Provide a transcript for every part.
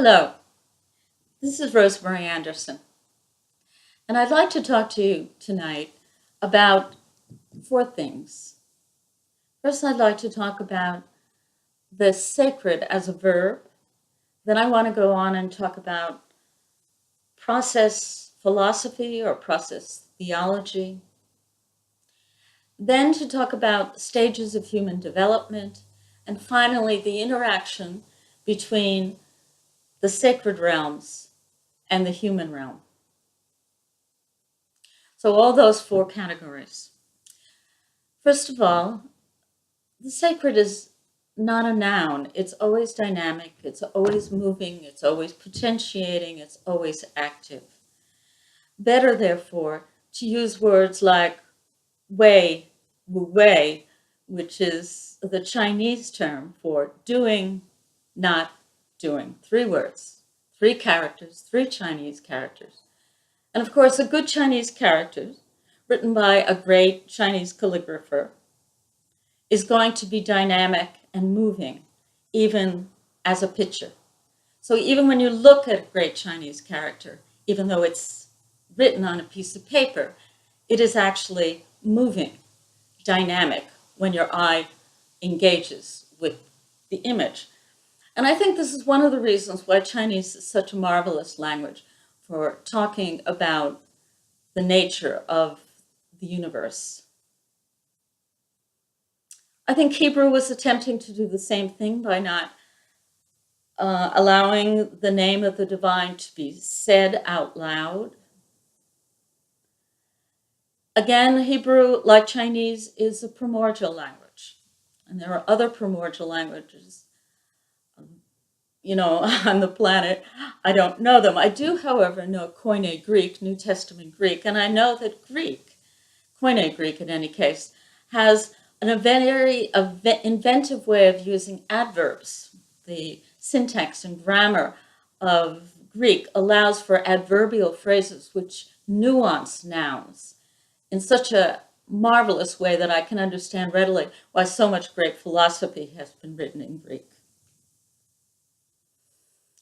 Hello, this is Rosemarie Anderson, and I'd like to talk to you tonight about four things. First, I'd like to talk about the sacred as a verb. Then I want to go on and talk about process philosophy or process theology. Then to talk about stages of human development, and finally the interaction between the sacred realms and the human realm. So all those four categories. First of all, the sacred is not a noun. It's always dynamic, it's always moving, it's always potentiating, it's always active. Better, therefore, to use words like wei, wu wei, which is the Chinese term for doing, not doing. 3 words, 3 characters, 3 Chinese characters. And of course, a good Chinese character, written by a great Chinese calligrapher, is going to be dynamic and moving, even as a picture. So even when you look at a great Chinese character, even though it's written on a piece of paper, it is actually moving, dynamic, when your eye engages with the image. And I think this is one of the reasons why Chinese is such a marvelous language for talking about the nature of the universe. I think Hebrew was attempting to do the same thing by not allowing the name of the divine to be said out loud. Again, Hebrew, like Chinese, is a primordial language. And there are other primordial languages, on the planet. I don't know them. I do, however, know Koine Greek, New Testament Greek, and I know that Koine Greek in any case, has a very inventive way of using adverbs. The syntax and grammar of Greek allows for adverbial phrases which nuance nouns in such a marvelous way that I can understand readily why so much great philosophy has been written in Greek.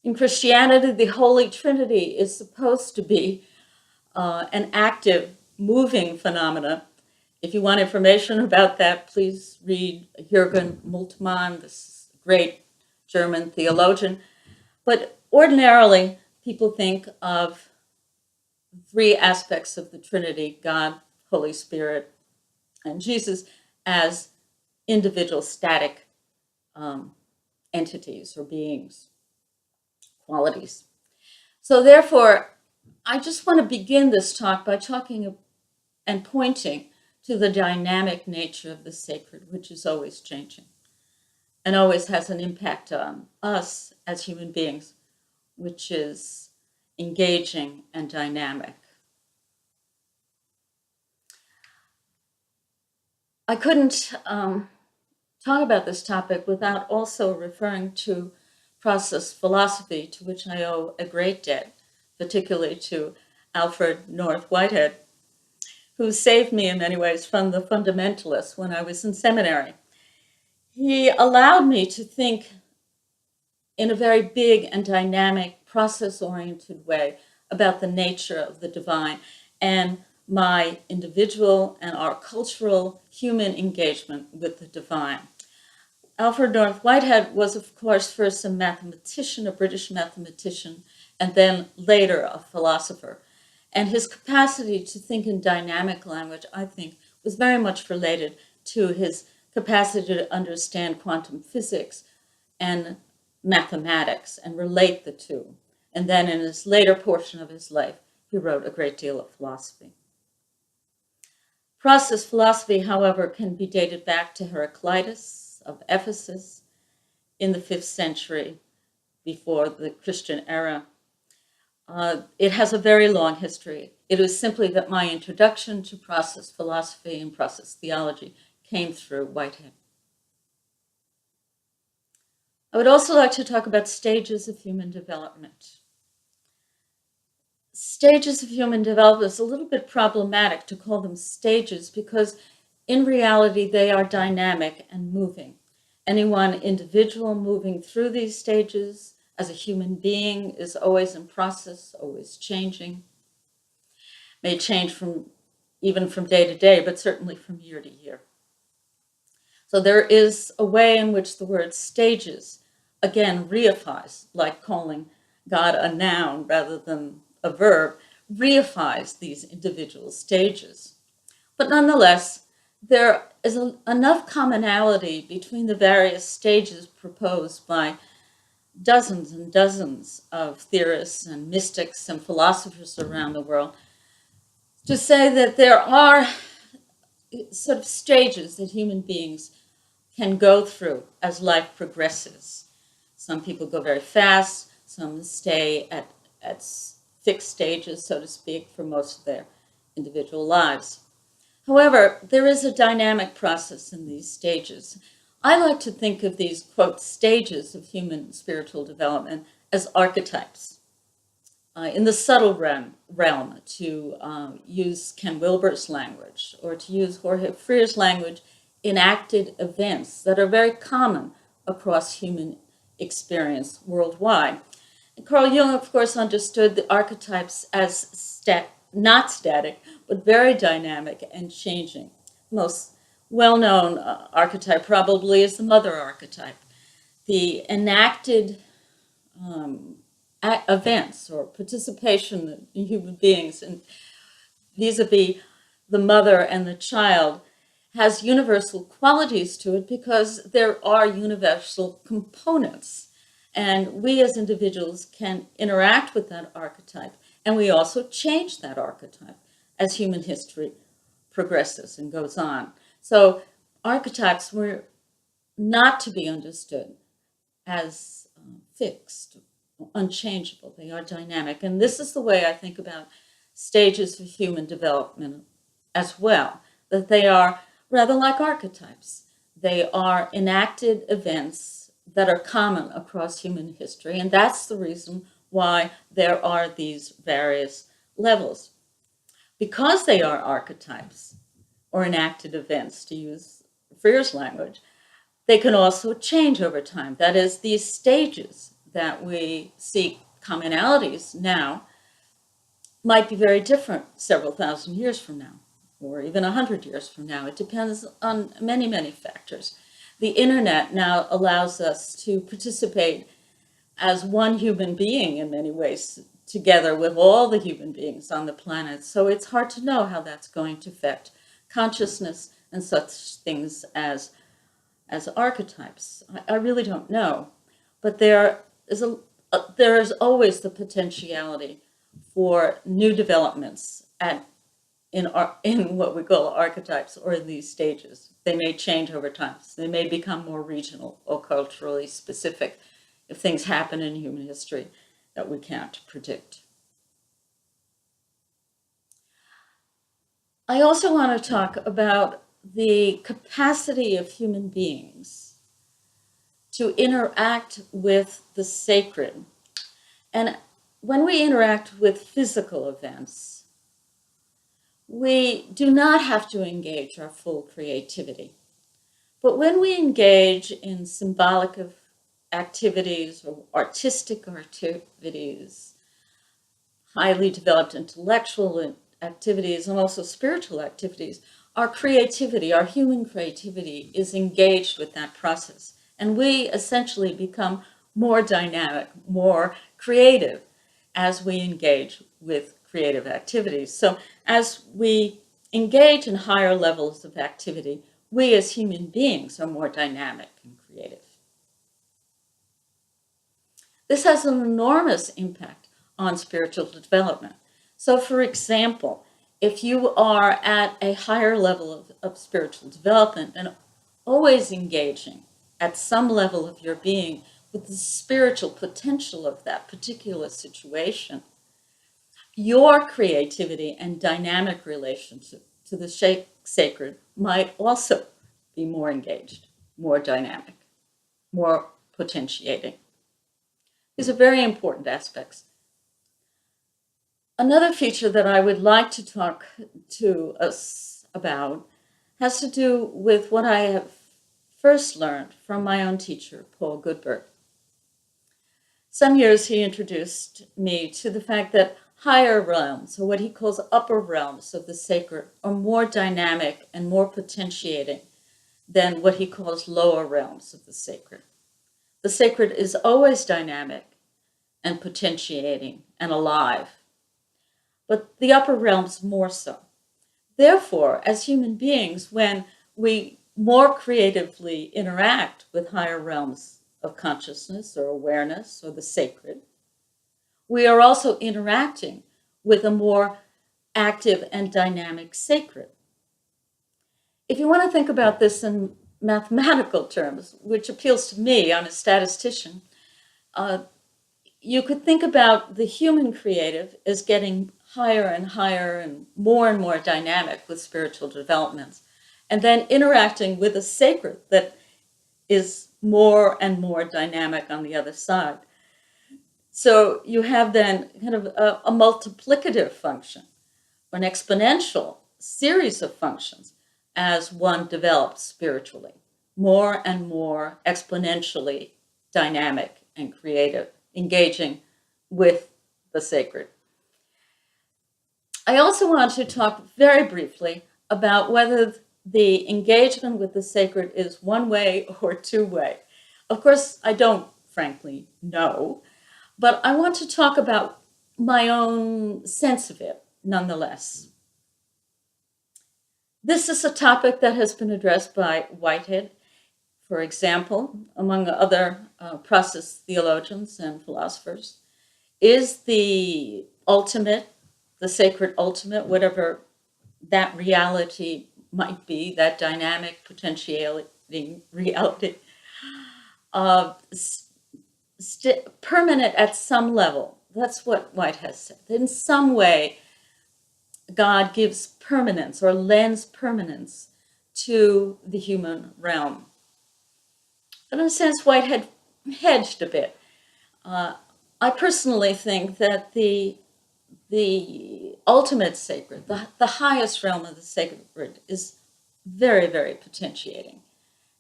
In Christianity, the Holy Trinity is supposed to be an active, moving phenomena. If you want information about that, please read Jürgen Moltmann, this great German theologian. But ordinarily, people think of 3 aspects of the Trinity, God, Holy Spirit, and Jesus, as individual static entities or beings, qualities. So therefore, I just want to begin this talk by talking and pointing to the dynamic nature of the sacred, which is always changing and always has an impact on us as human beings, which is engaging and dynamic. I couldn't talk about this topic without also referring to process philosophy, to which I owe a great debt, particularly to Alfred North Whitehead, who saved me in many ways from the fundamentalists when I was in seminary. He allowed me to think in a very big and dynamic, process-oriented way about the nature of the divine and my individual and our cultural human engagement with the divine. Alfred North Whitehead was, of course, first a mathematician, a British mathematician, and then later a philosopher. And his capacity to think in dynamic language, I think, was very much related to his capacity to understand quantum physics and mathematics and relate the two. And then in his later portion of his life, he wrote a great deal of philosophy. Process philosophy, however, can be dated back to Heraclitus of Ephesus in the 5th century before the Christian era. It has a very long history. It was simply that my introduction to process philosophy and process theology came through Whitehead. I would also like to talk about stages of human development. Stages of human development is a little bit problematic to call them stages because in reality, they are dynamic and moving. Any one individual moving through these stages as a human being is always in process, always changing. May change even from day to day, but certainly from year to year. So there is a way in which the word stages, again, reifies, like calling God a noun rather than a verb, reifies these individual stages. But nonetheless, there is enough commonality between the various stages proposed by dozens and dozens of theorists and mystics and philosophers around the world to say that there are sort of stages that human beings can go through as life progresses. Some people go very fast, some stay at fixed stages, so to speak, for most of their individual lives. However, there is a dynamic process in these stages. I like to think of these, quote, stages of human spiritual development as archetypes. In the subtle realm, to use Ken Wilber's language, or to use Jorge Frere's language, enacted events that are very common across human experience worldwide. And Carl Jung, of course, understood the archetypes as not static, but very dynamic and changing. Most well-known archetype probably is the mother archetype. The enacted events or participation in human beings and vis-a-vis the mother and the child has universal qualities to it because there are universal components. And we as individuals can interact with that archetype, and we also change that archetype as human history progresses and goes on. So archetypes were not to be understood as fixed, unchangeable. They are dynamic. And this is the way I think about stages of human development as well, that they are rather like archetypes. They are enacted events that are common across human history, and that's the reason why there are these various levels. Because they are archetypes or enacted events, to use Frere's language, they can also change over time. That is, these stages that we see commonalities now might be very different several thousand years from now, or even 100 years from now. It depends on many, many factors. The internet now allows us to participate as one human being in many ways, together with all the human beings on the planet. So it's hard to know how that's going to affect consciousness and such things as archetypes. I really don't know. But there is always the potentiality for new developments in what we call archetypes or in these stages. They may change over time. So they may become more regional or culturally specific if things happen in human history that we can't predict. I also want to talk about the capacity of human beings to interact with the sacred. And when we interact with physical events, we do not have to engage our full creativity. But when we engage in symbolic activities or artistic activities, highly developed intellectual activities, and also spiritual activities, our creativity, our human creativity, is engaged with that process. And we essentially become more dynamic, more creative as we engage with creative activities. So as we engage in higher levels of activity, we as human beings are more dynamic and creative. This has an enormous impact on spiritual development. So for example, if you are at a higher level of spiritual development and always engaging at some level of your being with the spiritual potential of that particular situation, your creativity and dynamic relationship to the sacred might also be more engaged, more dynamic, more potentiating. These are very important aspects. Another feature that I would like to talk to us about has to do with what I have first learned from my own teacher, Paul Goodberg. some years he introduced me to the fact that higher realms, or what he calls upper realms of the sacred, are more dynamic and more potentiating than what he calls lower realms of the sacred. The sacred is always dynamic and potentiating and alive, but the upper realms more so. Therefore, as human beings, when we more creatively interact with higher realms of consciousness or awareness or the sacred, we are also interacting with a more active and dynamic sacred. If you want to think about this in mathematical terms, which appeals to me, I'm a statistician, you could think about the human creative as getting higher and higher and more dynamic with spiritual developments, and then interacting with a sacred that is more and more dynamic on the other side. So you have then kind of a multiplicative function, an exponential series of functions as one develops spiritually, more and more exponentially dynamic and creative, engaging with the sacred. I also want to talk very briefly about whether the engagement with the sacred is one way or two way. Of course, I don't frankly know, but I want to talk about my own sense of it nonetheless. This is a topic that has been addressed by Whitehead, for example, among other process theologians and philosophers. Is the ultimate, the sacred ultimate, whatever that reality might be, that dynamic potentiating reality, permanent at some level? That's what Whitehead said. In some way, God gives permanence or lends permanence to the human realm. But in a sense, Whitehead hedged a bit. I personally think that the ultimate sacred, the highest realm of the sacred, is very, very potentiating.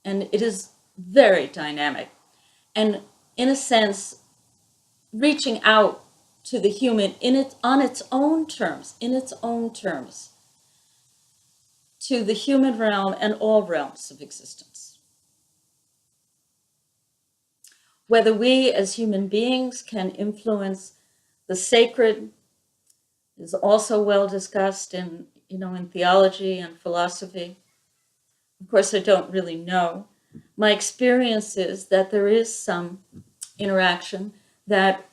And it is very dynamic. And in a sense, reaching out to the human on its own terms, to the human realm and all realms of existence. Whether we as human beings can influence the sacred is also well discussed in theology and philosophy. Of course, I don't really know. My experience is that there is some interaction, that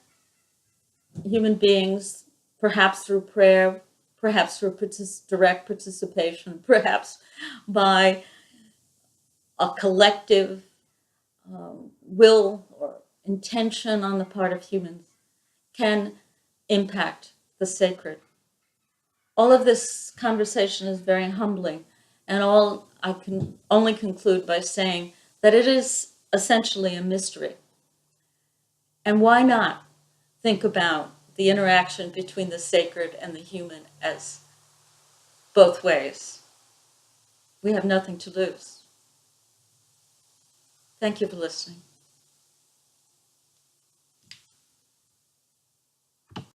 human beings, perhaps through prayer, perhaps through direct participation, perhaps by a collective will or intention on the part of humans, can impact the sacred. All of this conversation is very humbling, and I can only conclude by saying that it is essentially a mystery. And why not think about the interaction between the sacred and the human as both ways? We have nothing to lose. Thank you for listening.